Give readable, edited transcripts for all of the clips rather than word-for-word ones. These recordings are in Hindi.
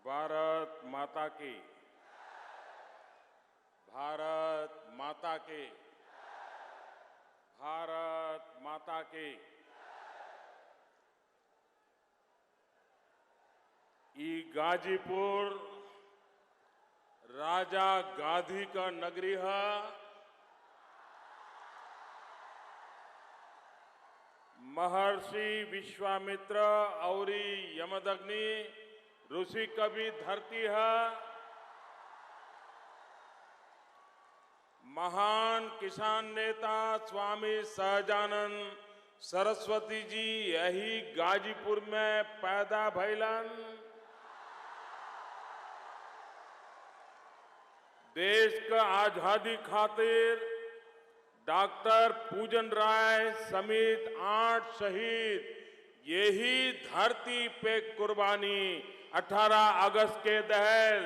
भारत माता की, भारत माता की, भारत माता की। ई गाजीपुर राजा गांधी का नगरी है। महर्षि विश्वामित्र और यमदग्नि ऋषि का भी धरती है। महान किसान नेता स्वामी सहजानंद सरस्वती जी यही गाजीपुर में पैदा भइलन। देश का आजादी खातिर डॉक्टर पूजन राय समेत 8 शहीद यही धरती पे कुर्बानी 18 अगस्त के दहल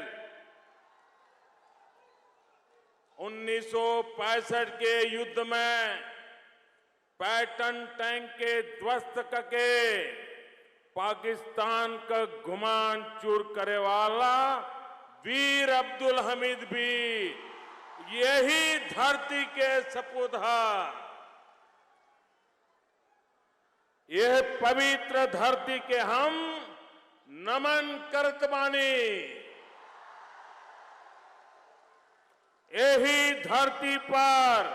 1965 के युद्ध में पैटन टैंक के ध्वस्त करके पाकिस्तान का गुमान चूर करे वाला वीर अब्दुल हमीद भी यही धरती के सपूत है। यह पवित्र धरती के हम नमन करत बानी। यही धरती पर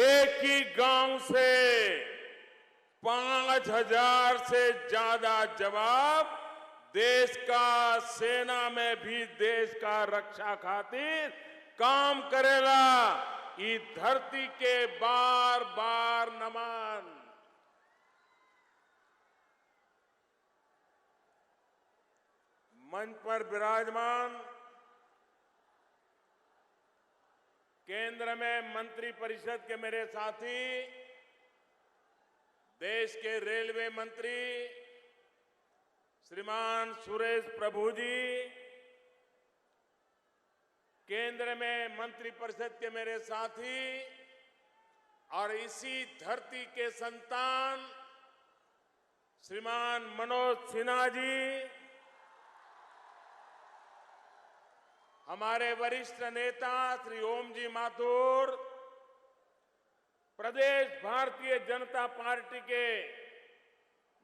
एक ही गांव से 5000 से ज्यादा जवाब देश का सेना में भी देश का रक्षा खातिर काम करेला। ई धरती के बार बार नमन। मंच पर विराजमान केंद्र में मंत्री परिषद के मेरे साथी, देश के रेलवे मंत्री श्रीमान सुरेश प्रभु जी, केंद्र में मंत्री परिषद के मेरे साथी और इसी धरती के संतान श्रीमान मनोज सिन्हा जी, हमारे वरिष्ठ नेता श्री ओम जी माथुर, प्रदेश भारतीय जनता पार्टी के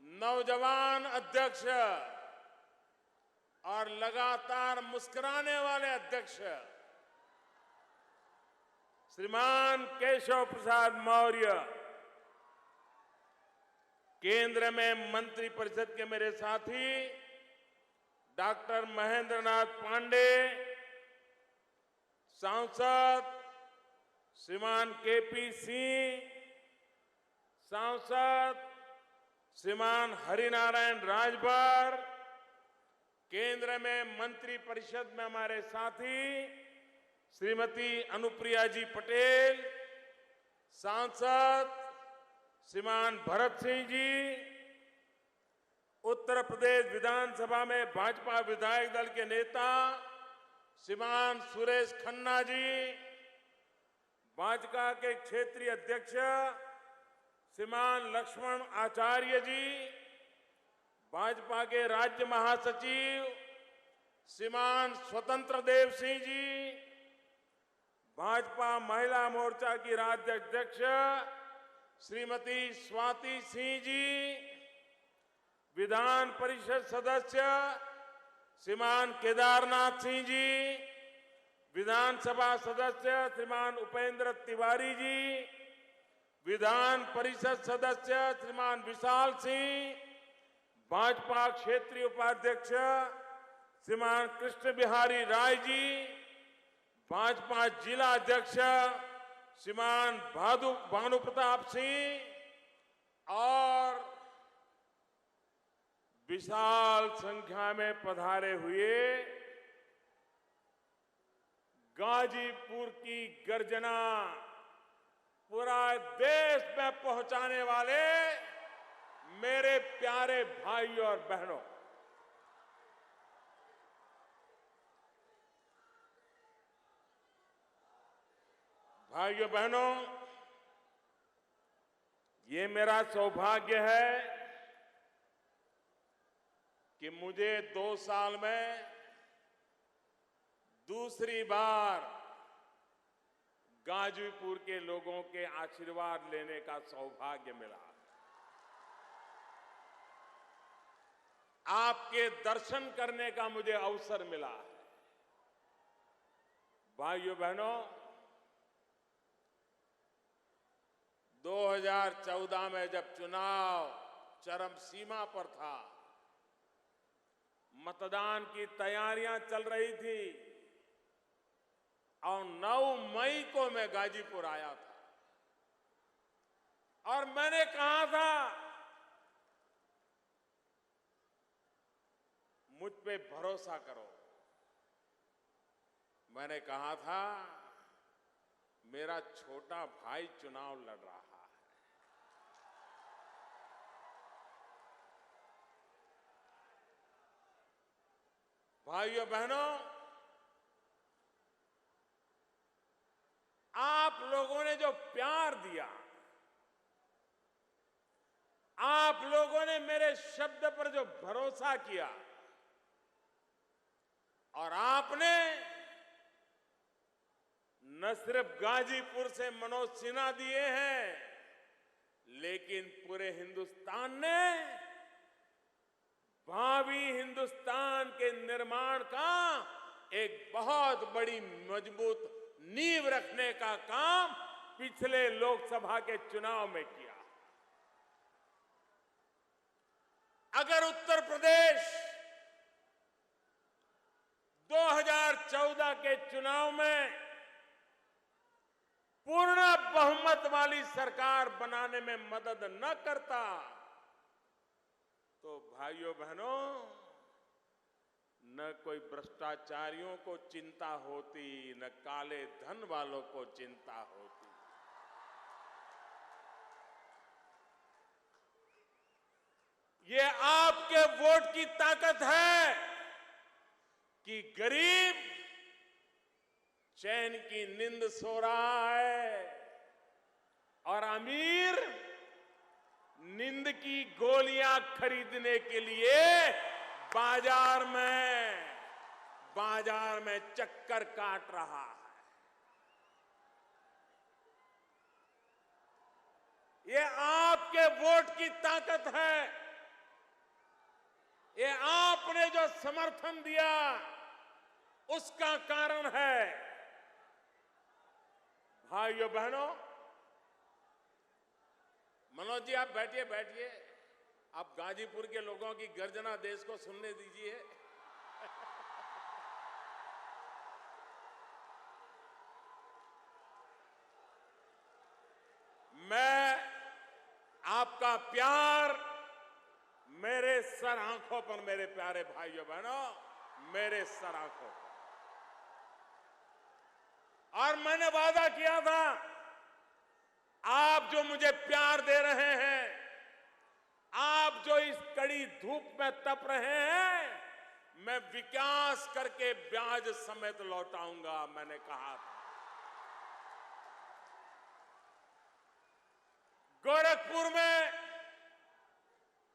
नौजवान अध्यक्ष और लगातार मुस्कुराने वाले अध्यक्ष श्रीमान केशव प्रसाद मौर्य, केंद्र में मंत्री परिषद के मेरे साथी डॉक्टर महेंद्र नाथ पांडे, सांसद श्रीमान केपी सिंह, सांसद श्रीमान हरिनारायण राजभर, केंद्र में मंत्री परिषद में हमारे साथी श्रीमती अनुप्रिया जी पटेल, सांसद श्रीमान भरत सिंह जी, उत्तर प्रदेश विधानसभा में भाजपा विधायक दल के नेता श्रीमान सुरेश खन्ना जी, भाजपा के क्षेत्रीय अध्यक्ष श्रीमान लक्ष्मण आचार्य जी, भाजपा के राज्य महासचिव श्रीमान स्वतंत्र देव सिंह जी, भाजपा महिला मोर्चा की राज्य अध्यक्ष श्रीमती स्वाति सिंह जी, विधान परिषद सदस्य श्रीमान केदारनाथ सिंह जी, विधानसभा सदस्य श्रीमान उपेंद्र तिवारी जी, विधान परिषद सदस्य श्रीमान विशाल सिंह, भाजपा क्षेत्रीय उपाध्यक्ष श्रीमान कृष्ण बिहारी राय जी, भाजपा जिला अध्यक्ष श्रीमान भानु प्रताप सिंह और विशाल संख्या में पधारे हुए गाजीपुर की गर्जना पूरा देश में पहुंचाने वाले मेरे प्यारे भाइयों और बहनों, भाइयों बहनों, ये मेरा सौभाग्य है कि मुझे 2 साल में दूसरी बार गाजीपुर के लोगों के आशीर्वाद लेने का सौभाग्य मिला। आपके दर्शन करने का मुझे अवसर मिला है। भाइयों बहनों, 2014 में जब चुनाव चरम सीमा पर था, मतदान की तैयारियां चल रही थी और 9 मई को मैं गाजीपुर आया था और मैंने कहा था मुझ पे भरोसा करो। मैंने कहा था मेरा छोटा भाई चुनाव लड़ रहा है। भाइयों बहनों, आप लोगों ने जो प्यार दिया, आप लोगों ने मेरे शब्द पर जो भरोसा किया और आपने न सिर्फ गाजीपुर से मनोज सिन्हा दिए हैं, लेकिन पूरे हिंदुस्तान ने भावी हिंदुस्तान के निर्माण का एक बहुत बड़ी मजबूत नींव रखने का काम पिछले लोकसभा के चुनाव में किया। अगर उत्तर प्रदेश 2014 के चुनाव में पूर्ण बहुमत वाली सरकार बनाने में मदद न करता, तो भाइयों बहनों, न कोई भ्रष्टाचारियों को चिंता होती, न काले धन वालों को चिंता होती। ये आपके वोट की ताकत है कि गरीब चैन की नींद सो रहा है और अमीर नींद की गोलियां खरीदने के लिए बाजार में चक्कर काट रहा है। ये आपके वोट की ताकत है। ये आपने जो समर्थन दिया उसका कारण है। भाइयों बहनों, मनोज जी आप बैठिए। आप गाजीपुर के लोगों की गर्जना देश को सुनने दीजिए। मैं आपका प्यार मेरे सर आंखों पर, मेरे प्यारे भाइयों बहनों, मेरे सर आंखों पर। और मैंने वादा किया था, आप जो मुझे प्यार दे रहे हैं, आप जो इस कड़ी धूप में तप रहे हैं, मैं विकास करके ब्याज समेत लौटाऊंगा, मैंने कहा था। गोरखपुर में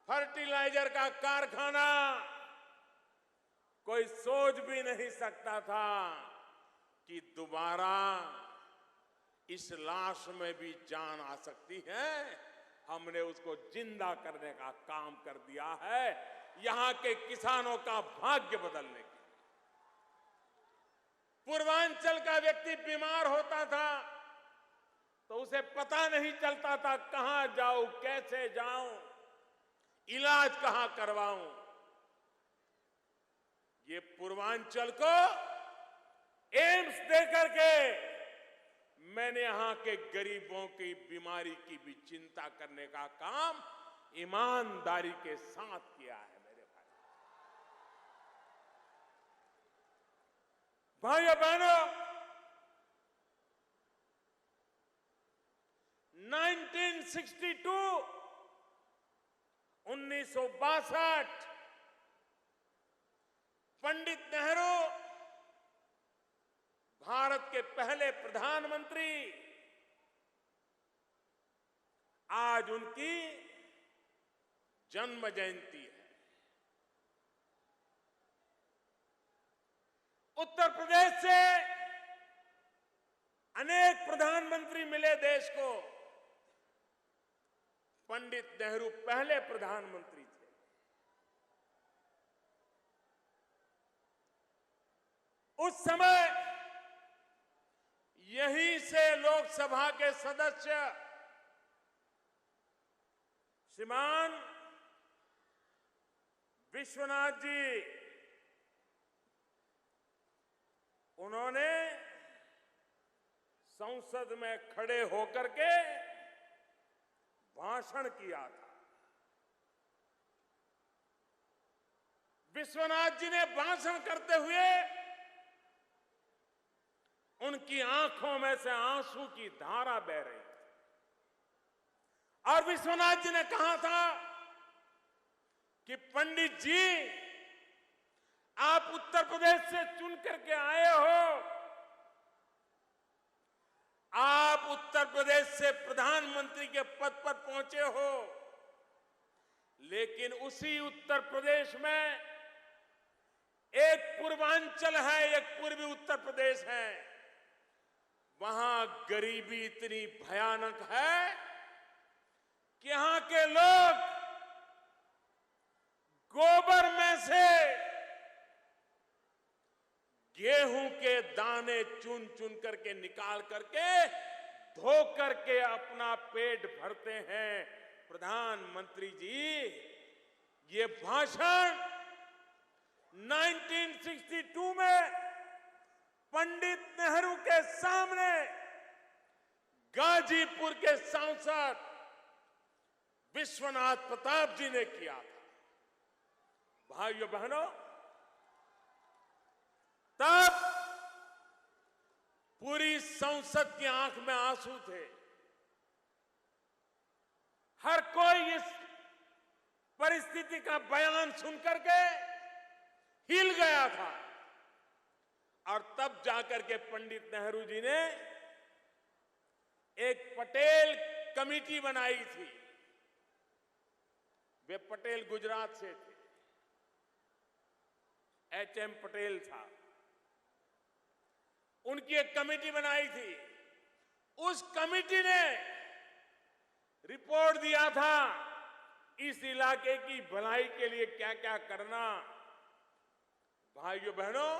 फर्टिलाइजर का कारखाना कोई सोच भी नहीं सकता था कि दोबारा इस लाश में भी जान आ सकती है। हमने उसको जिंदा करने का काम कर दिया है, यहां के किसानों का भाग्य बदलने के लिए। पूर्वांचल का व्यक्ति बीमार होता था तो उसे पता नहीं चलता था कहां जाऊं, कैसे जाऊं, इलाज कहां करवाऊं। ये पूर्वांचल को एम्स देकर के मैंने यहां के गरीबों की बीमारी की भी चिंता करने का काम ईमानदारी के साथ किया है मेरे भाई। भाइयों बहनों, 1962 पंडित नेहरू भारत के पहले प्रधानमंत्री, आज उनकी जन्म जयंती है। उत्तर प्रदेश से अनेक प्रधानमंत्री मिले देश को। पंडित नेहरू पहले प्रधानमंत्री थे। उस समय यहीं से लोकसभा के सदस्य श्रीमान विश्वनाथ जी, उन्होंने संसद में खड़े होकर के भाषण किया था। विश्वनाथ जी ने भाषण करते हुए उनकी आंखों में से आंसू की धारा बह रही थी और विश्वनाथ जी ने कहा था कि पंडित जी, आप उत्तर प्रदेश से चुन करके आए हो, आप उत्तर प्रदेश से प्रधानमंत्री के पद पर पहुंचे हो, लेकिन उसी उत्तर प्रदेश में एक पूर्वांचल है, एक पूर्वी उत्तर प्रदेश है, वहां गरीबी इतनी भयानक है कि यहां के लोग गोबर में से गेहूं के दाने चुन चुन करके निकाल करके धो करके अपना पेट भरते हैं। प्रधानमंत्री जी, ये भाषण 1962 में पंडित नेहरू के सामने गाजीपुर के सांसद विश्वनाथ प्रताप जी ने किया था। भाइयों बहनों, तब पूरी संसद की आंख में आंसू थे। हर कोई इस परिस्थिति का बयान सुनकर के हिल गया था और तब जाकर के पंडित नेहरू जी ने एक पटेल कमेटी बनाई थी। वे पटेल गुजरात से थे, एच.एम. पटेल था, उनकी एक कमेटी बनाई थी। उस कमेटी ने रिपोर्ट दिया था इस इलाके की भलाई के लिए क्या क्या करना। भाइयों बहनों,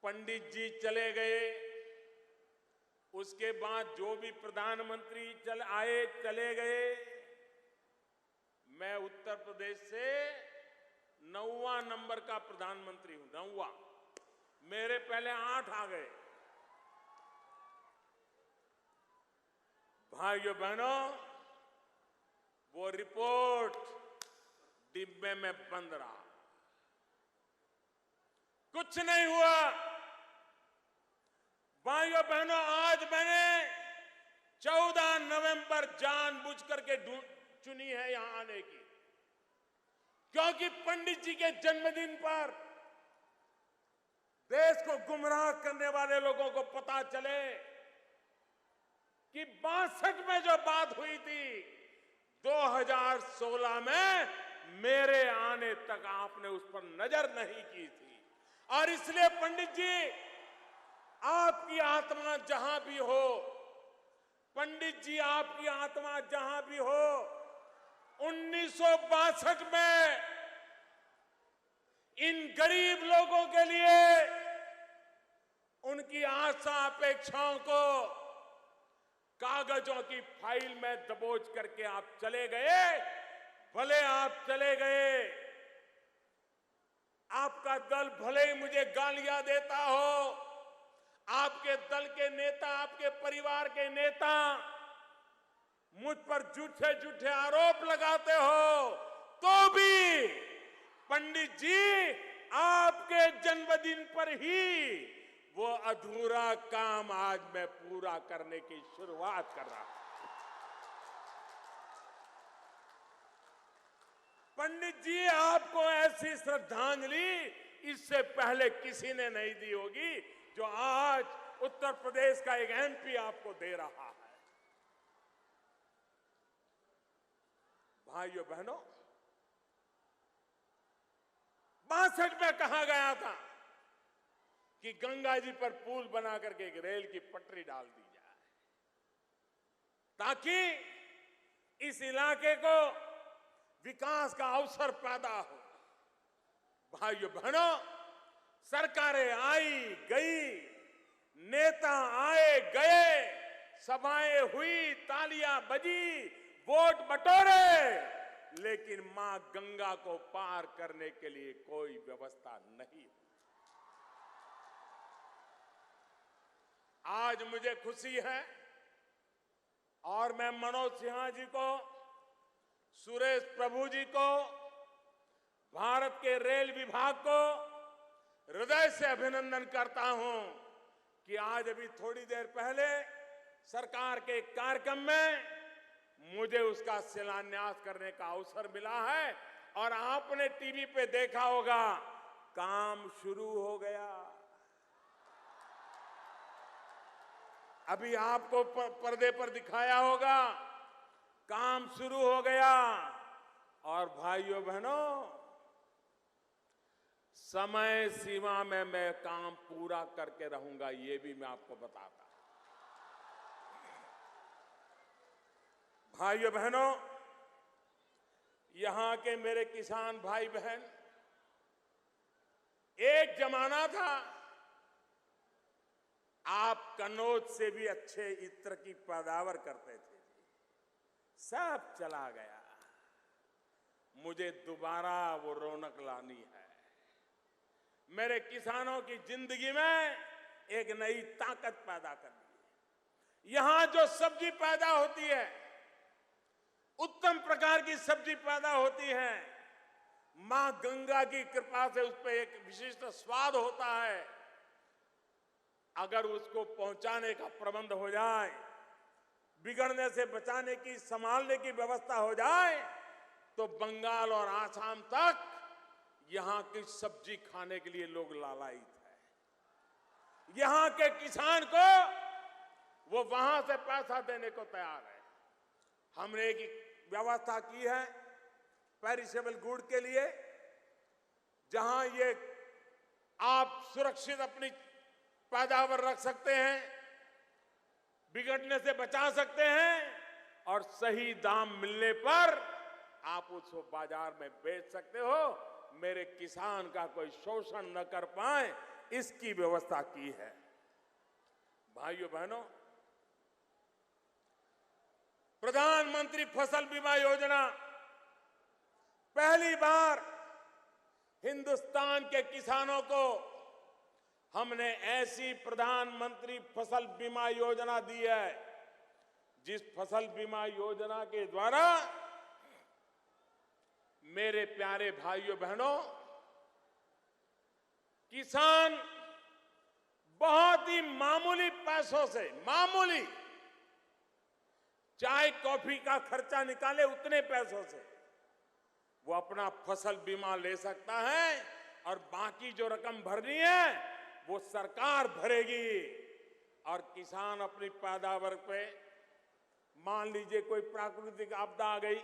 पंडित जी चले गए, उसके बाद जो भी प्रधानमंत्री चले गए। मैं उत्तर प्रदेश से 9वां नंबर का प्रधानमंत्री हूं, 9वां। मेरे पहले 8 आ गए। भाइयों बहनों, वो रिपोर्ट डिब्बे में बंद रहा, कुछ नहीं हुआ। भाइयों बहनों, आज मैंने 14 नवंबर जानबूझ करके चुनी है यहां आने की, क्योंकि पंडित जी के जन्मदिन पर देश को गुमराह करने वाले लोगों को पता चले कि 62 में जो बात हुई थी 2016 में मेरे आने तक आपने उस पर नजर नहीं की थी। और इसलिए पंडित जी, आपकी आत्मा जहां भी हो, पंडित जी आपकी आत्मा जहां भी हो, 1962 में इन गरीब लोगों के लिए उनकी आशा अपेक्षाओं को कागजों की फाइल में दबोच करके आप चले गए। भले आप चले गए, आपका दल भले ही मुझे गालियां देता हो, आपके दल के नेता, आपके परिवार के नेता मुझ पर झूठे झूठे आरोप लगाते हो, तो भी पंडित जी आपके जन्मदिन पर ही वो अधूरा काम आज मैं पूरा करने की शुरुआत कर रहा हूं। पंडित जी, आपको ऐसी श्रद्धांजलि इससे पहले किसी ने नहीं दी होगी जो आज उत्तर प्रदेश का एक एमपी आपको दे रहा है। भाइयों बहनों, 62 में कहा गया था कि गंगा जी पर पुल बना करके एक रेल की पटरी डाल दी जाए, ताकि इस इलाके को विकास का अवसर पैदा हो। भाइयों बहनों, सरकारें आई गई, नेता आए गए, सभाएं हुई, तालियां बजी, वोट बटोरे, लेकिन मां गंगा को पार करने के लिए कोई व्यवस्था नहीं। आज मुझे खुशी है और मैं मनोज सिन्हा जी को, सुरेश प्रभु जी को, भारत के रेल विभाग को हृदय से अभिनंदन करता हूं कि आज अभी थोड़ी देर पहले सरकार के कार्यक्रम में मुझे उसका शिलान्यास करने का अवसर मिला है। और आपने टीवी पे देखा होगा, काम शुरू हो गया। अभी आपको पर्दे पर दिखाया होगा, काम शुरू हो गया। और भाइयों बहनों, समय सीमा में मैं काम पूरा करके रहूंगा, ये भी मैं आपको बताता हूं। भाइयों बहनों, यहां के मेरे किसान भाई बहन, एक जमाना था आप कन्नौज से भी अच्छे इत्र की पैदावार करते थे, सब चला गया। मुझे दोबारा वो रौनक लानी है। मेरे किसानों की जिंदगी में एक नई ताकत पैदा करनी है। यहां जो सब्जी पैदा होती है, उत्तम प्रकार की सब्जी पैदा होती है, मां गंगा की कृपा से उस पर एक विशिष्ट स्वाद होता है। अगर उसको पहुंचाने का प्रबंध हो जाए, बिगड़ने से बचाने की, संभालने की व्यवस्था हो जाए, तो बंगाल और आसाम तक यहां की सब्जी खाने के लिए लोग लालायित है। यहां के किसान को वो वहां से पैसा देने को तैयार है। हमने एक व्यवस्था की है पेरिशेबल गुड के लिए, जहां ये आप सुरक्षित अपनी पैदावार रख सकते हैं, बिगड़ने से बचा सकते हैं, और सही दाम मिलने पर आप उसको बाजार में बेच सकते हो। मेरे किसान का कोई शोषण न कर पाए, इसकी व्यवस्था की है। भाइयों बहनों, प्रधानमंत्री फसल बीमा योजना पहली बार हिंदुस्तान के किसानों को हमने ऐसी प्रधानमंत्री फसल बीमा योजना दी है, जिस फसल बीमा योजना के द्वारा मेरे प्यारे भाइयों बहनों, किसान बहुत ही मामूली पैसों से, मामूली चाय कॉफी का खर्चा निकाले उतने पैसों से वो अपना फसल बीमा ले सकता है, और बाकी जो रकम भरनी है वो सरकार भरेगी। और किसान अपनी पैदावार पे, मान लीजिए कोई प्राकृतिक आपदा आ गई,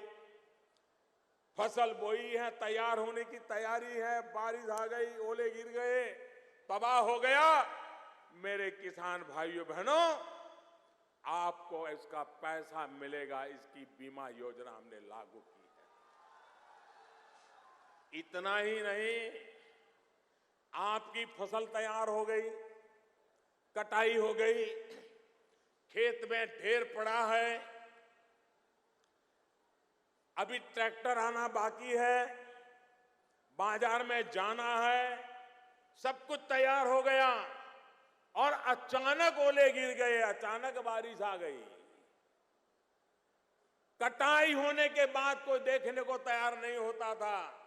फसल बोई है, तैयार होने की तैयारी है, बारिश आ गई, ओले गिर गए, तबाह हो गया, मेरे किसान भाइयों बहनों, आपको इसका पैसा मिलेगा। इसकी बीमा योजना हमने लागू की है। इतना ही नहीं, आपकी फसल तैयार हो गई, कटाई हो गई, खेत में ढेर पड़ा है, अभी ट्रैक्टर आना बाकी है, बाजार में जाना है, सब कुछ तैयार हो गया, और अचानक ओले गिर गए, अचानक बारिश आ गई। कटाई होने के बाद कोई देखने को तैयार नहीं होता था।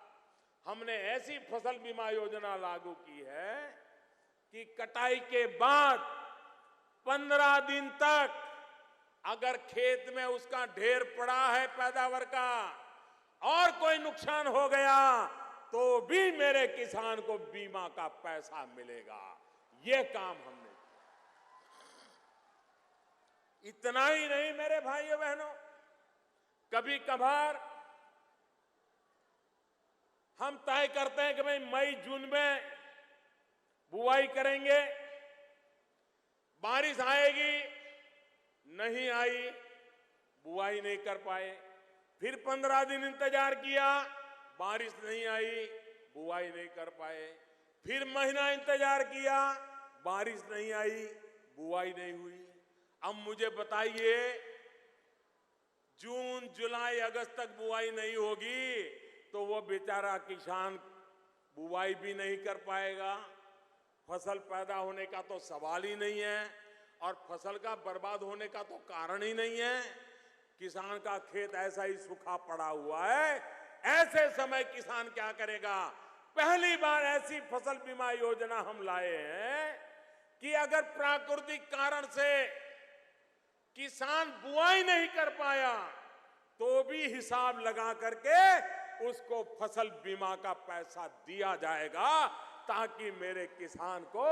हमने ऐसी फसल बीमा योजना लागू की है कि कटाई के बाद 15 दिन तक अगर खेत में उसका ढेर पड़ा है पैदावार का, और कोई नुकसान हो गया, तो भी मेरे किसान को बीमा का पैसा मिलेगा। ये काम हमने किया। इतना ही नहीं मेरे भाइयों बहनों, कभी कभार हम तय करते हैं कि भाई मई जून में बुआई करेंगे, बारिश आएगी, नहीं आई, बुआई नहीं कर पाए। फिर 15 दिन इंतजार किया, बारिश नहीं आई, बुआई नहीं कर पाए। फिर महीना इंतजार किया, बारिश नहीं आई, बुआई नहीं हुई। अब मुझे बताइए, जून, जुलाई, अगस्त तक बुआई नहीं होगी तो वो बेचारा किसान बुआई भी नहीं कर पाएगा। फसल पैदा होने का तो सवाल ही नहीं है और फसल का बर्बाद होने का तो कारण ही नहीं है। किसान का खेत ऐसा ही सूखा पड़ा हुआ है। ऐसे समय किसान क्या करेगा? पहली बार ऐसी फसल बीमा योजना हम लाए हैं कि अगर प्राकृतिक कारण से किसान बुआई नहीं कर पाया तो भी हिसाब लगा करके उसको फसल बीमा का पैसा दिया जाएगा, ताकि मेरे किसान को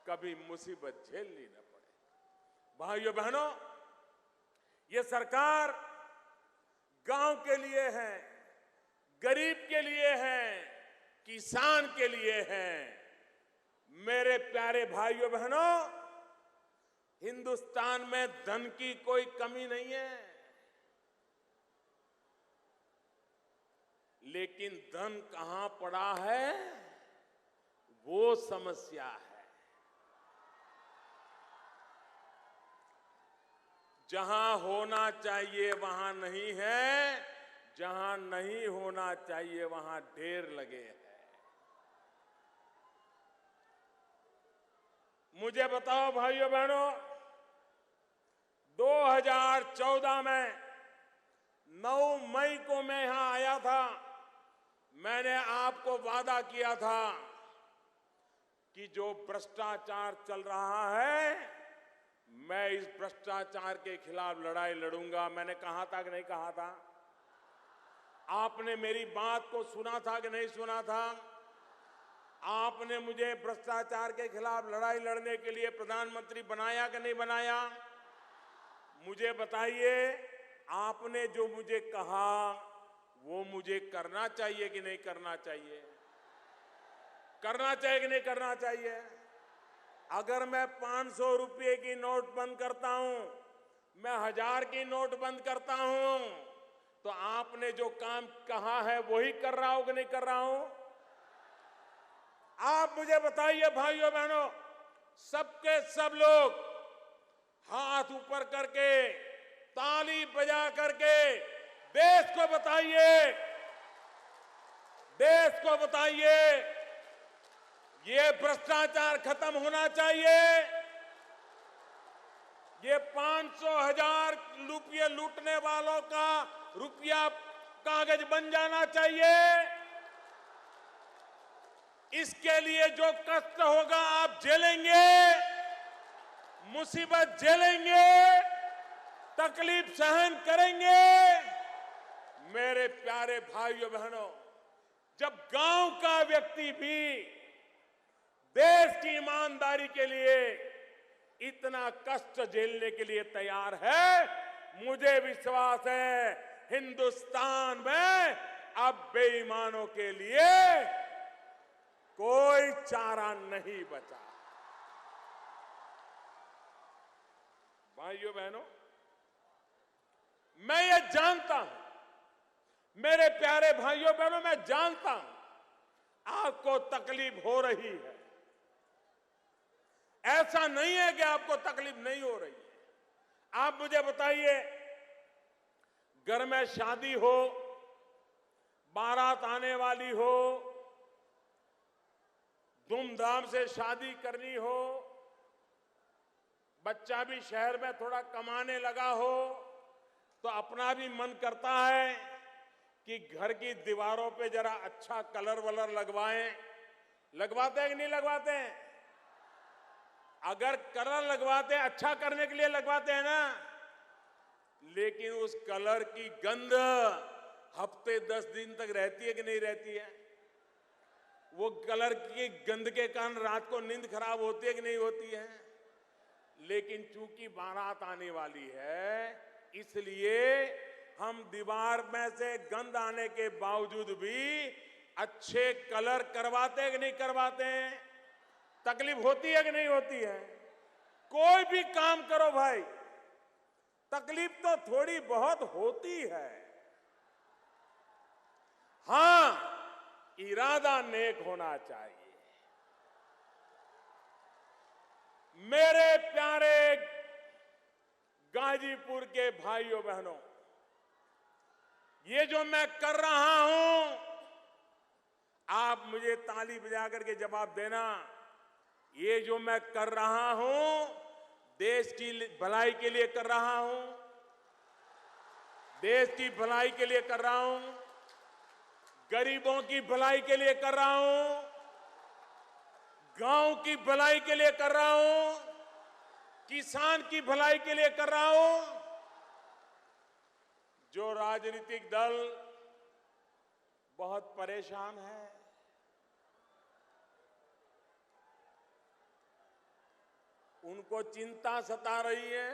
कभी मुसीबत झेलनी न पड़े। भाइयों बहनों, ये सरकार गांव के लिए है, गरीब के लिए है, किसान के लिए है। मेरे प्यारे भाइयों बहनों, हिंदुस्तान में धन की कोई कमी नहीं है, लेकिन धन कहां पड़ा है वो समस्या है। जहां होना चाहिए वहां नहीं है, जहां नहीं होना चाहिए वहां ढेर लगे हैं। मुझे बताओ भाइयों बहनों, 2014 में 9 मई को मैं यहां आया था। मैंने आपको वादा किया था कि जो भ्रष्टाचार चल रहा है, मैं इस भ्रष्टाचार के खिलाफ लड़ाई लड़ूंगा। मैंने कहा था कि नहीं कहा था? आपने मेरी बात को सुना था कि नहीं सुना था? आपने मुझे भ्रष्टाचार के खिलाफ लड़ाई लड़ने के लिए प्रधानमंत्री बनाया कि नहीं बनाया? मुझे बताइए, आपने जो मुझे कहा वो मुझे करना चाहिए कि नहीं करना चाहिए? करना चाहिए कि नहीं करना चाहिए? अगर मैं 500 रुपये की नोट बंद करता हूं, मैं 1000 की नोट बंद करता हूं, तो आपने जो काम कहा है वही कर रहा हूं कि नहीं कर रहा हूं? आप मुझे बताइए भाइयों बहनों, सबके सब लोग हाथ ऊपर करके, ताली बजा करके देश को बताइए, ये भ्रष्टाचार खत्म होना चाहिए। ये 500,000 रुपये लूटने वालों का रुपया कागज बन जाना चाहिए। इसके लिए जो कष्ट होगा आप झेलेंगे, मुसीबत झेलेंगे, तकलीफ सहन करेंगे। मेरे प्यारे भाइयों बहनों, जब गांव का व्यक्ति भी देश की ईमानदारी के लिए इतना कष्ट झेलने के लिए तैयार है, मुझे विश्वास है हिंदुस्तान में अब बेईमानों के लिए कोई चारा नहीं बचा। भाइयों बहनों, मैं ये जानता हूं, मेरे प्यारे भाइयों बहनों, मैं जानता हूं आपको तकलीफ हो रही है। ऐसा नहीं है कि आपको तकलीफ नहीं हो रही है। आप मुझे बताइए, घर में शादी हो, बारात आने वाली हो, धूमधाम से शादी करनी हो, बच्चा भी शहर में थोड़ा कमाने लगा हो, तो अपना भी मन करता है कि घर की दीवारों पे जरा अच्छा कलर वलर लगवाएं। लगवाते हैं कि नहीं लगवाते हैं? अगर कलर लगवाते हैं, अच्छा करने के लिए लगवाते हैं ना, लेकिन उस कलर की गंध हफ्ते 10 दिन तक रहती है कि नहीं रहती है? वो कलर की गंध के कारण रात को नींद खराब होती है कि नहीं होती है? लेकिन चूंकि बारात आने वाली है, इसलिए हम दीवार में से गंध आने के बावजूद भी अच्छे कलर करवाते हैं कि नहीं करवाते हैं? तकलीफ होती है कि नहीं होती है? कोई भी काम करो भाई, तकलीफ तो थोड़ी बहुत होती है। हां, इरादा नेक होना चाहिए। मेरे प्यारे गाजीपुर के भाइयों बहनों, ये जो मैं कर रहा हूं, आप मुझे ताली बजा करके जवाब देना। ये जो मैं कर रहा हूं, देश की भलाई के लिए कर रहा हूं, देश की भलाई के लिए कर रहा हूं, गरीबों की भलाई के लिए कर रहा हूं, गांव की भलाई के लिए कर रहा हूं, किसान की भलाई के लिए कर रहा हूं। जो राजनीतिक दल बहुत परेशान है, उनको चिंता सता रही है,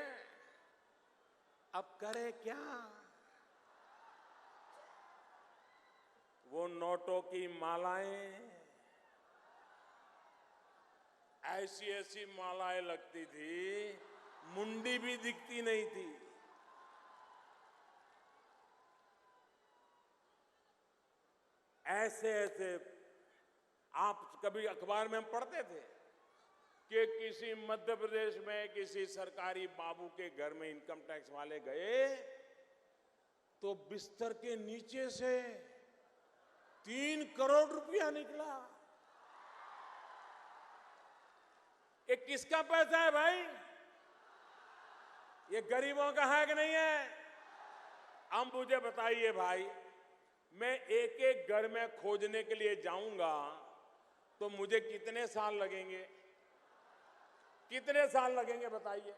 अब करे क्या? वो नोटों की मालाएं, ऐसी ऐसी मालाएं लगती थी, मुंडी भी दिखती नहीं थी। ऐसे ऐसे आप कभी अखबार में हम पढ़ते थे कि किसी मध्य प्रदेश में किसी सरकारी बाबू के घर में इनकम टैक्स वाले गए तो बिस्तर के नीचे से 3 करोड़ रुपया निकला। ये किसका पैसा है भाई? ये गरीबों का है कि नहीं है? अब मुझे बताइए भाई, मैं एक एक घर में खोजने के लिए जाऊंगा तो मुझे कितने साल लगेंगे? कितने साल लगेंगे बताइए?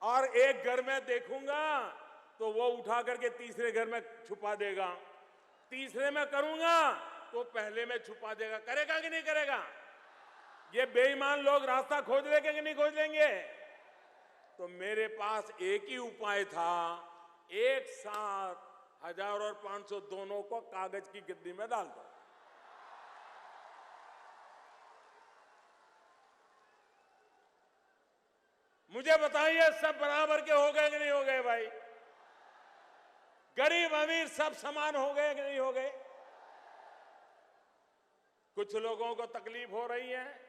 और एक घर में देखूंगा तो वो उठा करके तीसरे घर में छुपा देगा, तीसरे में करूंगा तो पहले में छुपा देगा। करेगा कि नहीं करेगा? ये बेईमान लोग रास्ता खोज लेंगे कि नहीं खोज लेंगे? तो मेरे पास एक ही उपाय था, एक साथ 1000 और 500 दोनों को कागज की गद्दी में डाल दो। मुझे बताइए, सब बराबर के हो गए कि नहीं हो गए भाई? गरीब अमीर सब समान हो गए कि नहीं हो गए? कुछ लोगों को तकलीफ हो रही है,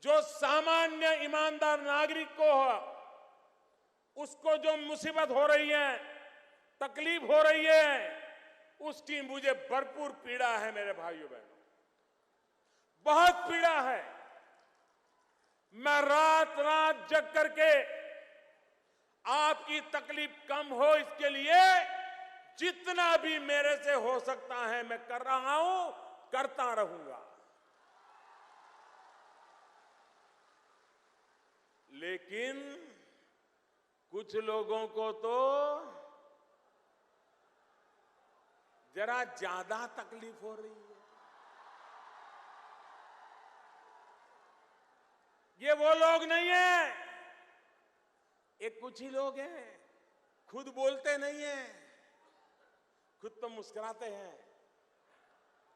जो सामान्य ईमानदार नागरिक को हो, उसको जो मुसीबत हो रही है, तकलीफ हो रही है, उसकी मुझे भरपूर पीड़ा है मेरे भाइयों बहनों, बहुत पीड़ा है। मैं रात रात जग करके आपकी तकलीफ कम हो इसके लिए जितना भी मेरे से हो सकता है मैं कर रहा हूं, करता रहूंगा। लेकिन कुछ लोगों को तो जरा ज्यादा तकलीफ हो रही है। ये वो लोग नहीं है, ये कुछ ही लोग हैं, खुद बोलते नहीं हैं, खुद तो मुस्कुराते हैं,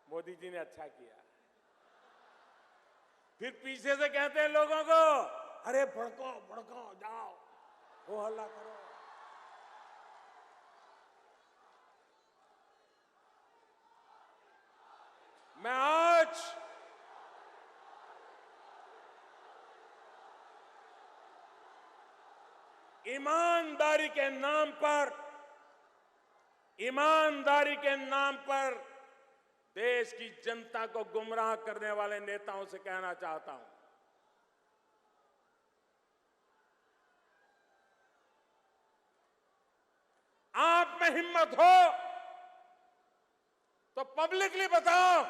मोदी जी ने अच्छा किया। फिर पीछे से कहते हैं लोगों को, अरे भड़को भड़को, जाओ हो हल्ला करो। मैं आज ईमानदारी के नाम पर देश की जनता को गुमराह करने वाले नेताओं से कहना चाहता हूं, आप में हिम्मत हो तो पब्लिकली बताओ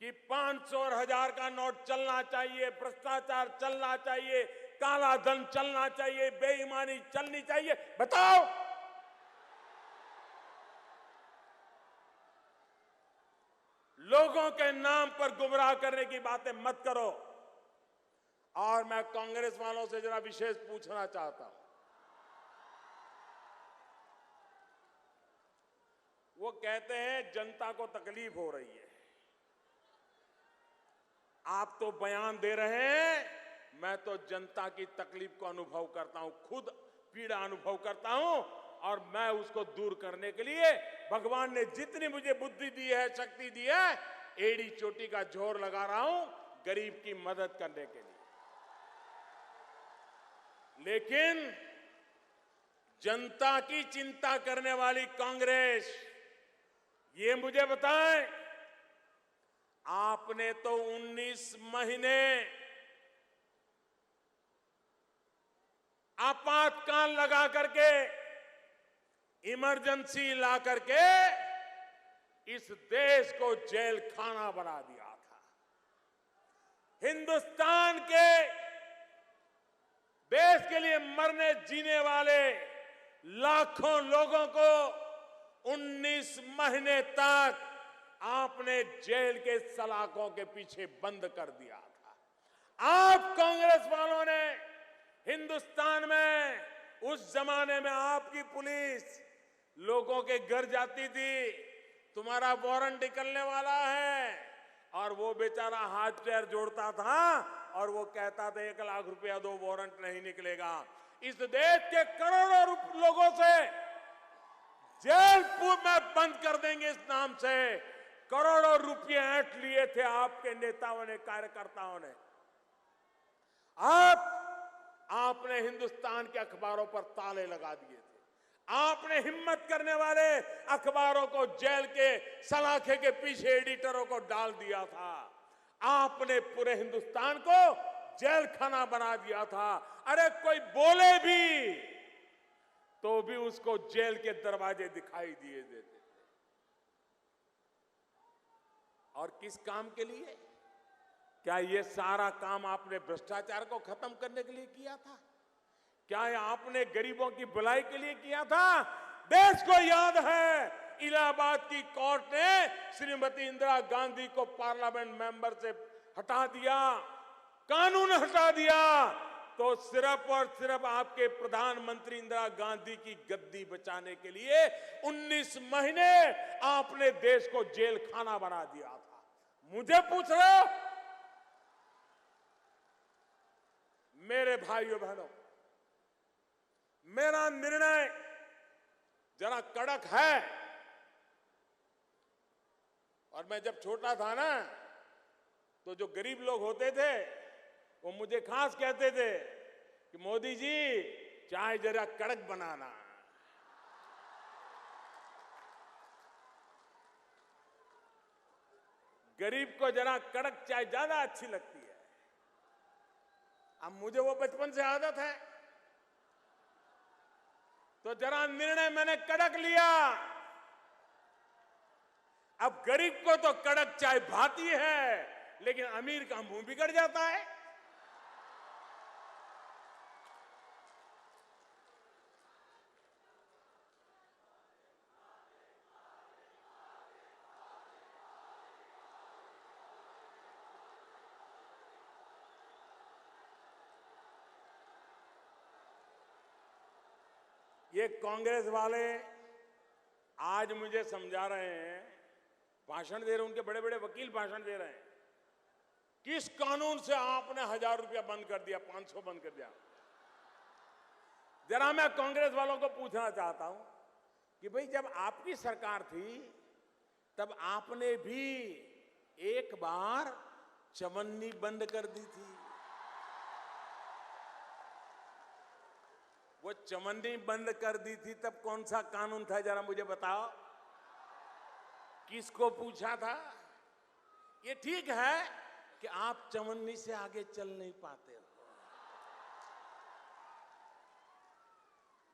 कि 500 और 1000 का नोट चलना चाहिए, भ्रष्टाचार चलना चाहिए, काला धन चलना चाहिए, बेईमानी चलनी चाहिए। बताओ। लोगों के नाम पर गुमराह करने की बातें मत करो। और मैं कांग्रेस वालों से जरा विशेष पूछना चाहता हूं, वो वो कहते हैं जनता को तकलीफ हो रही है। आप तो बयान दे रहे हैं, मैं तो जनता की तकलीफ को अनुभव करता हूं, खुद पीड़ा अनुभव करता हूं, और मैं उसको दूर करने के लिए भगवान ने जितनी मुझे बुद्धि दी है, शक्ति दी है, एड़ी चोटी का जोर लगा रहा हूं गरीब की मदद करने के लिए। लेकिन जनता की चिंता करने वाली कांग्रेस, ये मुझे बताएं, आपने तो 19 महीने आपातकाल लगा करके, इमरजेंसी ला करके इस देश को जेल खाना बना दिया था। हिंदुस्तान के देश के लिए मरने जीने वाले लाखों लोगों को 19 महीने तक आपने जेल के सलाखों के पीछे बंद कर दिया था। आप कांग्रेस वालों ने हिंदुस्तान में, उस जमाने में आपकी पुलिस लोगों के घर जाती थी, तुम्हारा वारंट निकलने वाला है, और वो बेचारा हाथ पैर जोड़ता था और वो कहता था 1 लाख रुपया दो, वारंट नहीं निकलेगा। इस देश के करोड़ों लोगों से जेल में बंद कर देंगे इस नाम से करोड़ों रुपए ऐंठ लिए थे आपके नेताओं ने, कार्यकर्ताओं ने। आपने हिंदुस्तान के अखबारों पर ताले लगा दिए थे। आपने हिम्मत करने वाले अखबारों को जेल के सलाखे के पीछे एडिटरों को डाल दिया था। आपने पूरे हिंदुस्तान को जेल खाना बना दिया था। अरे कोई बोले भी तो भी उसको जेल के दरवाजे दिखाई दिए देते थे। और किस काम के लिए? क्या ये सारा काम आपने भ्रष्टाचार को खत्म करने के लिए किया था? क्या ये आपने गरीबों की भलाई के लिए किया था? देश को याद है, इलाहाबाद की कोर्ट ने श्रीमती इंदिरा गांधी को पार्लियामेंट मेंबर से हटा दिया, कानून हटा दिया, तो सिर्फ और सिर्फ आपके प्रधानमंत्री इंदिरा गांधी की गद्दी बचाने के लिए 19 महीने आपने देश को जेल खाना बना दिया था। मुझे पूछ रहे हो? मेरे भाइयों बहनों, मेरा निर्णय जरा कड़क है। और मैं जब छोटा था ना, तो जो गरीब लोग होते थे वो मुझे खास कहते थे कि मोदी जी चाय जरा कड़क बनाना। गरीब को जरा कड़क चाय ज्यादा अच्छी लगती है। अब मुझे वो बचपन से आदत है, तो जरा निर्णय मैंने कड़क लिया। अब गरीब को तो कड़क चाय भाती है, लेकिन अमीर का मुंह बिगड़ जाता है। ये कांग्रेस वाले आज मुझे समझा रहे हैं, भाषण दे रहे हैं, उनके बड़े बड़े वकील भाषण दे रहे हैं, किस कानून से आपने 1000 रुपया बंद कर दिया, 500 बंद कर दिया। जरा मैं कांग्रेस वालों को पूछना चाहता हूं कि भाई जब आपकी सरकार थी तब आपने भी एक बार चवन्नी बंद कर दी थी। वो चवन्नी बंद कर दी थी तब कौन सा कानून था, जरा मुझे बताओ। किसको पूछा था? ये ठीक है कि आप चवन्नी से आगे चल नहीं पाते हो।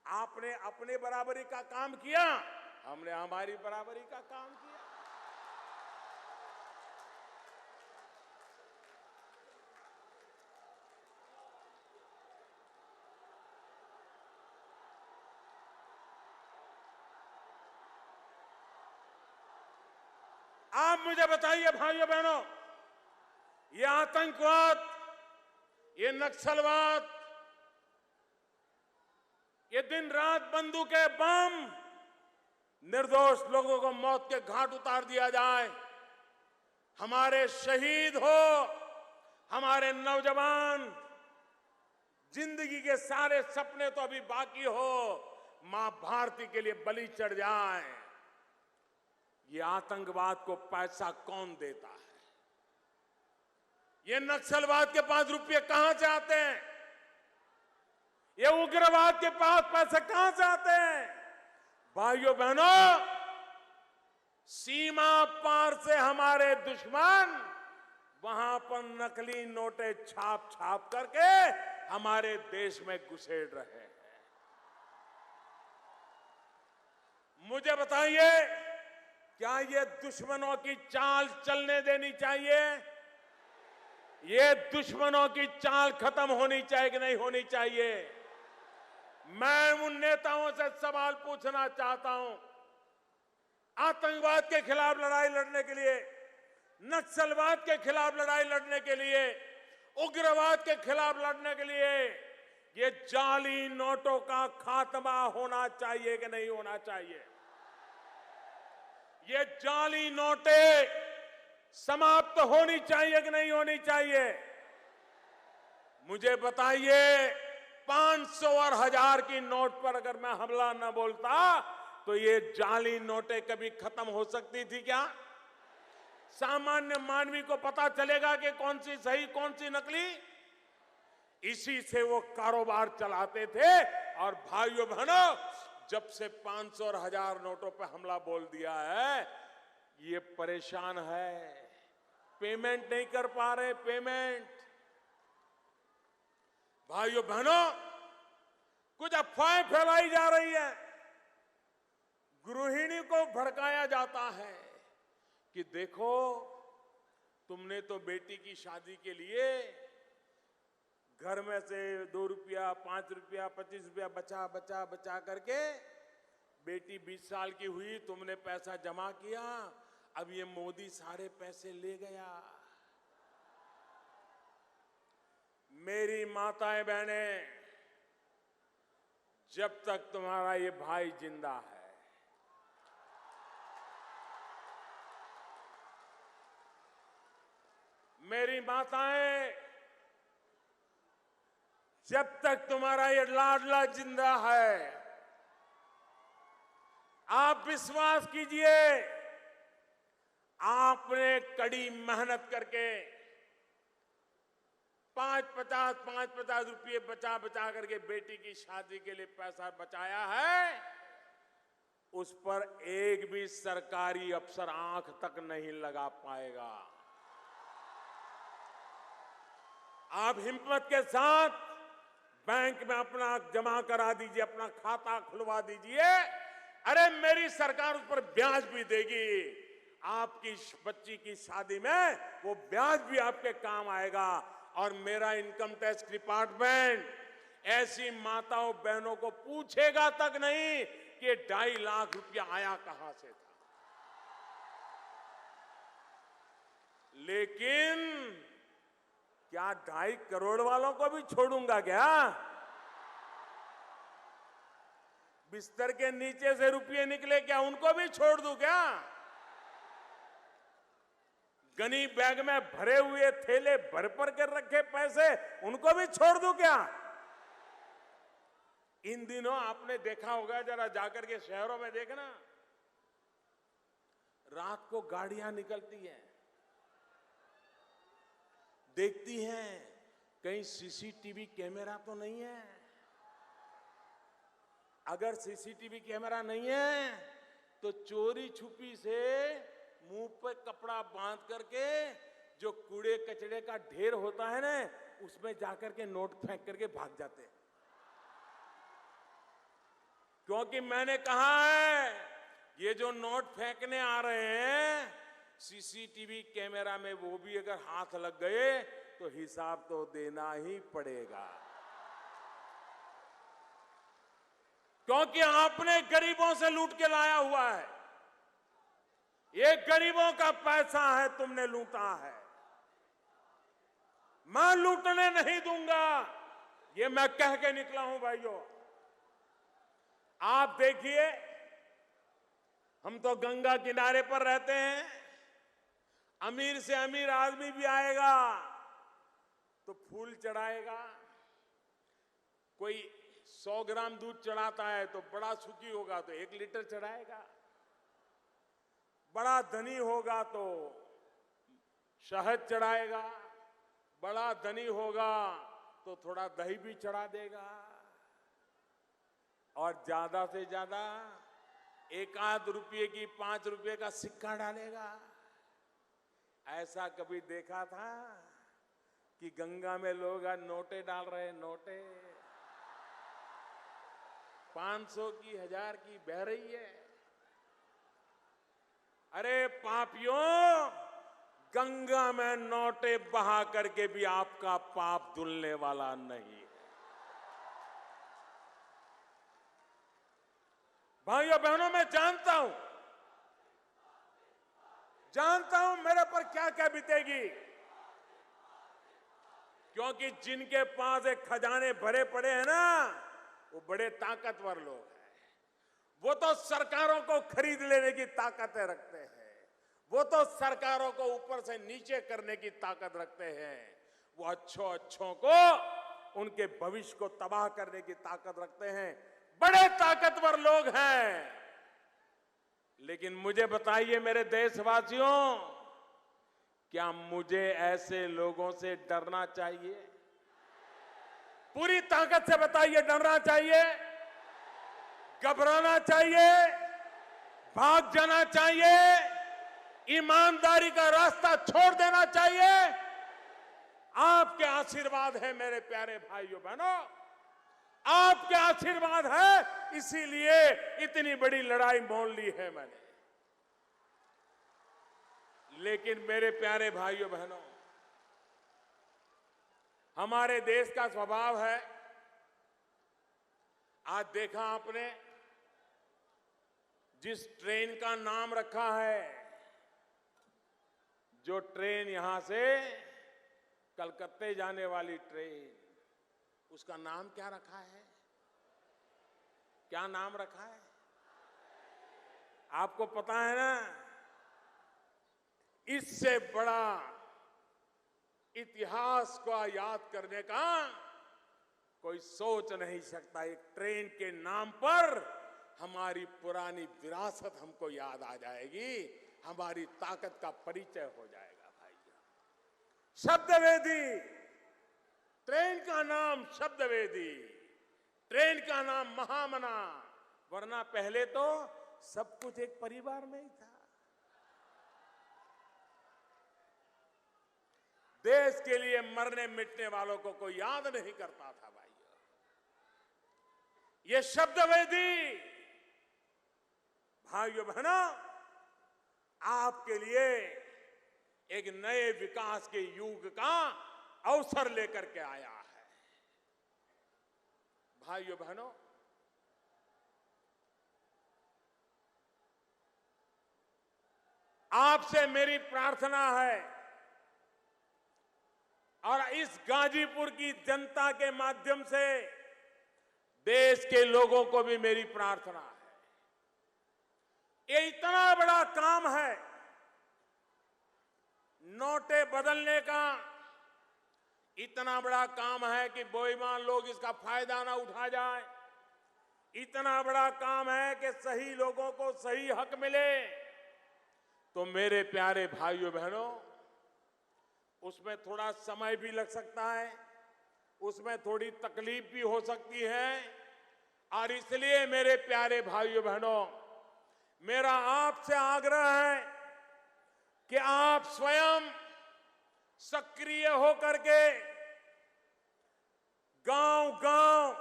आपने अपने बराबरी का काम किया, हमने हमारी बराबरी का काम किया। आप मुझे बताइए भाइयों बहनों, ये आतंकवाद, ये नक्सलवाद, ये दिन रात बंदूकें बम निर्दोष लोगों को मौत के घाट उतार दिया जाए, हमारे शहीद हो, हमारे नौजवान जिंदगी के सारे सपने तो अभी बाकी हो, मां भारती के लिए बलि चढ़ जाए। ये आतंकवाद को पैसा कौन देता है? ये नक्सलवाद के पास रुपये कहां से आते हैं? ये उग्रवाद के पास पैसे कहां से आते हैं? भाइयों बहनों, सीमा पार से हमारे दुश्मन वहां पर नकली नोटें छाप छाप करके हमारे देश में घुसेड़ रहे हैं। मुझे बताइए, क्या ये दुश्मनों की चाल चलने देनी चाहिए? ये दुश्मनों की चाल खत्म होनी चाहिए कि नहीं होनी चाहिए? मैं उन नेताओं से सवाल पूछना चाहता हूं, आतंकवाद के खिलाफ लड़ाई लड़ने के लिए, नक्सलवाद के खिलाफ लड़ाई लड़ने के लिए, उग्रवाद के खिलाफ लड़ने के लिए ये जाली नोटों का खात्मा होना चाहिए कि नहीं होना चाहिए? ये जाली नोटें समाप्त होनी चाहिए कि नहीं होनी चाहिए? मुझे बताइए, 500 और 1000 की नोट पर अगर मैं हमला न बोलता तो ये जाली नोटें कभी खत्म हो सकती थी क्या? सामान्य मानवी को पता चलेगा कि कौन सी सही कौन सी नकली? इसी से वो कारोबार चलाते थे। और भाइयों बहनों, जब से 500 और 1000 नोटों पर हमला बोल दिया है, ये परेशान है, पेमेंट नहीं कर पा रहे, पेमेंट। भाइयों बहनों, कुछ अफवाहें फैलाई जा रही है, गृहिणी को भड़काया जाता है कि देखो, तुमने तो बेटी की शादी के लिए घर में से 2 रुपया, 5 रुपया, 25 रुपया बचा बचा बचा करके, बेटी 20 साल की हुई, तुमने पैसा जमा किया, अब ये मोदी सारे पैसे ले गया। मेरी माताएं बहनें, जब तक तुम्हारा ये भाई जिंदा है, मेरी माताएं, जब तक तुम्हारा ये लाडला जिंदा है, आप विश्वास कीजिए, आपने कड़ी मेहनत करके 5-50 रुपये बचा बचा करके बेटी की शादी के लिए पैसा बचाया है, उस पर एक भी सरकारी अफसर आंख तक नहीं लगा पाएगा। आप हिम्मत के साथ बैंक में अपना जमा करा दीजिए, अपना खाता खुलवा दीजिए। अरे मेरी सरकार उस पर ब्याज भी देगी। आपकी बच्ची की शादी में वो ब्याज भी आपके काम आएगा। और मेरा इनकम टैक्स डिपार्टमेंट ऐसी माताओं बहनों को पूछेगा तक नहीं कि 2.5 लाख रुपया आया कहां से था। लेकिन क्या 2.5 करोड़ वालों को भी छोड़ूंगा क्या? बिस्तर के नीचे से रुपये निकले, क्या उनको भी छोड़ दूं क्या? गनी बैग में भरे हुए थैले भर भर कर रखे पैसे, उनको भी छोड़ दूं क्या? इन दिनों आपने देखा होगा, जरा जाकर के शहरों में देखना, रात को गाड़ियां निकलती हैं, देखती हैं कहीं सीसीटीवी कैमरा तो नहीं है। अगर सीसीटीवी कैमरा नहीं है तो चोरी छुपी से मुंह पे कपड़ा बांध करके जो कूड़े कचड़े का ढेर होता है ना, उसमें जाकर के नोट फेंक करके भाग जाते हैं। क्योंकि मैंने कहा है, ये जो नोट फेंकने आ रहे हैं, सीसीटीवी कैमरा में वो भी अगर हाथ लग गए तो हिसाब तो देना ही पड़ेगा। क्योंकि आपने गरीबों से लूट के लाया हुआ है। ये गरीबों का पैसा है, तुमने लूटा है। मैं लूटने नहीं दूंगा, ये मैं कह के निकला हूं। भाइयों, आप देखिए, हम तो गंगा किनारे पर रहते हैं, अमीर से अमीर आदमी भी आएगा तो फूल चढ़ाएगा, कोई 100 ग्राम दूध चढ़ाता है तो बड़ा सुखी होगा तो 1 लीटर चढ़ाएगा, बड़ा धनी होगा तो शहद चढ़ाएगा, बड़ा धनी होगा तो थोड़ा दही भी चढ़ा देगा, और ज्यादा से ज्यादा 1 रुपये की 5 रुपये का सिक्का डालेगा। ऐसा कभी देखा था कि गंगा में लोग आज नोटे डाल रहे हैं? नोटे 500 की 1000 की बह रही है। अरे पापियों, गंगा में नोटे बहा करके भी आपका पाप धुलने वाला नहीं है। भाइयों बहनों, मैं जानता हूं मेरे पर क्या क्या बीतेगी, क्योंकि जिनके पास एक खजाने भरे पड़े हैं ना, वो बड़े ताकतवर लोग हैं। वो तो सरकारों को खरीद लेने की ताकतें रखते हैं, वो तो सरकारों को ऊपर से नीचे करने की ताकत रखते हैं, वो अच्छों को, उनके भविष्य को तबाह करने की ताकत रखते हैं। बड़े ताकतवर लोग हैं। लेकिन मुझे बताइए मेरे देशवासियों, क्या मुझे ऐसे लोगों से डरना चाहिए? पूरी ताकत से बताइए, डरना चाहिए, घबराना चाहिए, भाग जाना चाहिए, ईमानदारी का रास्ता छोड़ देना चाहिए? आपके आशीर्वाद है मेरे प्यारे भाइयों बहनों, आपके आशीर्वाद है, इसीलिए इतनी बड़ी लड़ाई मोल ली है मैंने। लेकिन मेरे प्यारे भाइयों बहनों, हमारे देश का स्वभाव है, आज देखा आपने जिस ट्रेन का नाम रखा है, जो ट्रेन यहां से कलकत्ते जाने वाली ट्रेन, उसका नाम क्या रखा है? क्या नाम रखा है? आपको पता है ना? इससे बड़ा इतिहास को याद करने का कोई सोच नहीं सकता। एक ट्रेन के नाम पर हमारी पुरानी विरासत हमको याद आ जाएगी, हमारी ताकत का परिचय हो जाएगा। भाइयों, शब्दवेदी, ट्रेन का नाम शब्दवेदी, ट्रेन का नाम महामना, वरना पहले तो सब कुछ एक परिवार में ही था। देश के लिए मरने मिटने वालों को कोई याद नहीं करता था। भाइयों, ये शब्दवेदी, भाइयों बहनों, आपके लिए एक नए विकास के युग का अवसर लेकर के आया है। भाइयों बहनों, आपसे मेरी प्रार्थना है और इस गाजीपुर की जनता के माध्यम से देश के लोगों को भी मेरी प्रार्थना है। ये इतना बड़ा काम है नोटें बदलने का, इतना बड़ा काम है कि बेईमान लोग इसका फायदा ना उठा जाए, इतना बड़ा काम है कि सही लोगों को सही हक मिले। तो मेरे प्यारे भाइयों बहनों, उसमें थोड़ा समय भी लग सकता है, उसमें थोड़ी तकलीफ भी हो सकती है, और इसलिए मेरे प्यारे भाइयों बहनों, मेरा आपसे आग्रह है कि आप स्वयं सक्रिय होकर के गांव-गांव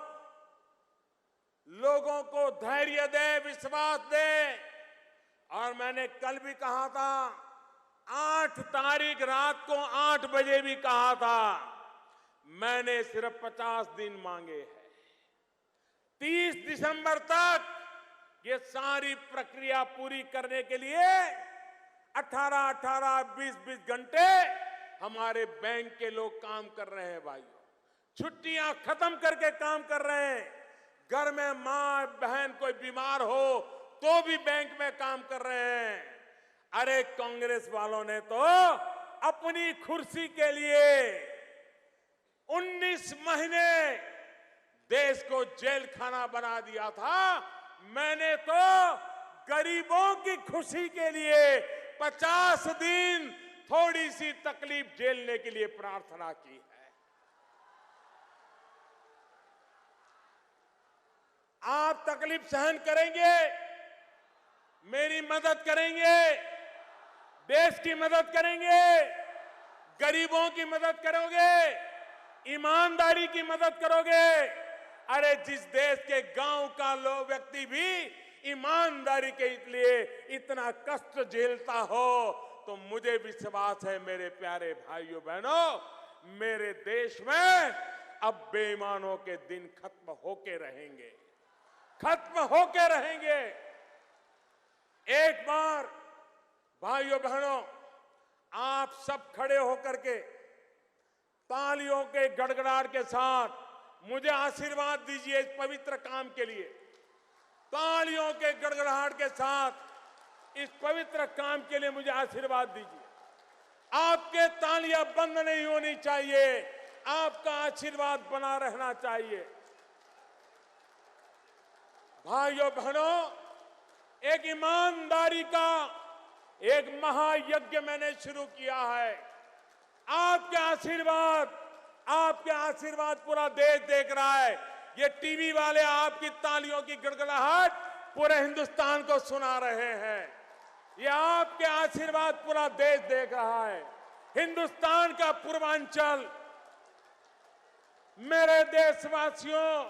लोगों को धैर्य दे, विश्वास दे। और मैंने कल भी कहा था, 8 तारीख रात को 8 बजे भी कहा था, मैंने सिर्फ 50 दिन मांगे हैं। 30 दिसंबर तक ये सारी प्रक्रिया पूरी करने के लिए 18-18, 20-20 घंटे हमारे बैंक के लोग काम कर रहे हैं। भाइयों, छुट्टियां खत्म करके काम कर रहे हैं। घर में मां बहन कोई बीमार हो तो भी बैंक में काम कर रहे हैं। अरे कांग्रेस वालों ने तो अपनी कुर्सी के लिए 19 महीने देश को जेल खाना बना दिया था। मैंने तो गरीबों की खुशी के लिए 50 दिन थोड़ी सी तकलीफ झेलने के लिए प्रार्थना की है। आप तकलीफ सहन करेंगे, मेरी मदद करेंगे, देश की मदद करेंगे, गरीबों की मदद करोगे, ईमानदारी की मदद करोगे। अरे जिस देश के गांव का लोग व्यक्ति भी ईमानदारी के लिए इतना कष्ट झेलता हो, तो मुझे विश्वास है मेरे प्यारे भाइयों बहनों, मेरे देश में अब बेईमानों के दिन खत्म होके रहेंगे, खत्म होके रहेंगे। एक बार भाइयों बहनों, आप सब खड़े होकर के तालियों के गड़गड़ाहट के साथ मुझे आशीर्वाद दीजिए इस पवित्र काम के लिए। तालियों के गड़गड़ाहट के साथ इस पवित्र काम के लिए मुझे आशीर्वाद दीजिए। आपके तालियां बंद नहीं होनी चाहिए, आपका आशीर्वाद बना रहना चाहिए। भाइयों बहनों, एक ईमानदारी का एक महायज्ञ मैंने शुरू किया है। आपके आशीर्वाद पूरा देश देख रहा है। ये टीवी वाले आपकी तालियों की गड़गड़ाहट पूरे हिंदुस्तान को सुना रहे हैं। ये आपके आशीर्वाद पूरा देश देख रहा है। हिंदुस्तान का पूर्वांचल, मेरे देशवासियों,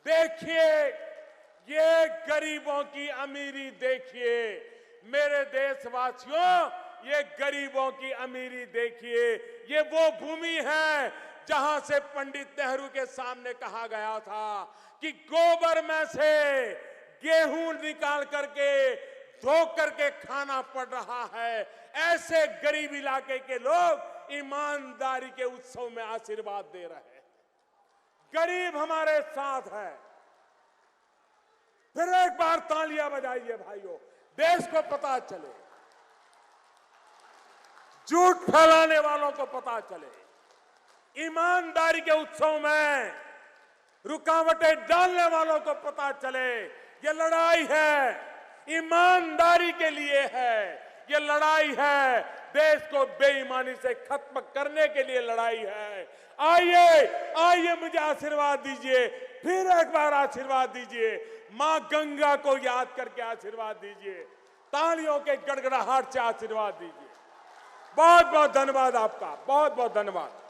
देखिए ये गरीबों की अमीरी देखिए। मेरे देशवासियों, ये गरीबों की अमीरी देखिए। ये वो भूमि है जहां से पंडित नेहरू के सामने कहा गया था कि गोबर में से गेहूं निकाल करके धो करके खाना पड़ रहा है। ऐसे गरीब इलाके के लोग ईमानदारी के उत्सव में आशीर्वाद दे रहे हैं। गरीब हमारे साथ है। फिर एक बार तालियां बजाइए भाइयों, देश को पता चले, झूठ फैलाने वालों को पता चले। ईमानदारी के उत्सव में रुकावटें डालने वालों को पता चले ये लड़ाई है, ईमानदारी के लिए है। ये लड़ाई है, देश को बेईमानी से खत्म करने के लिए लड़ाई है। आइए मुझे आशीर्वाद दीजिए, फिर एक बार आशीर्वाद दीजिए। मां गंगा को याद करके आशीर्वाद दीजिए, तालियों के गड़गड़ाहट से आशीर्वाद दीजिए। बहुत बहुत धन्यवाद आपका, बहुत बहुत धन्यवाद।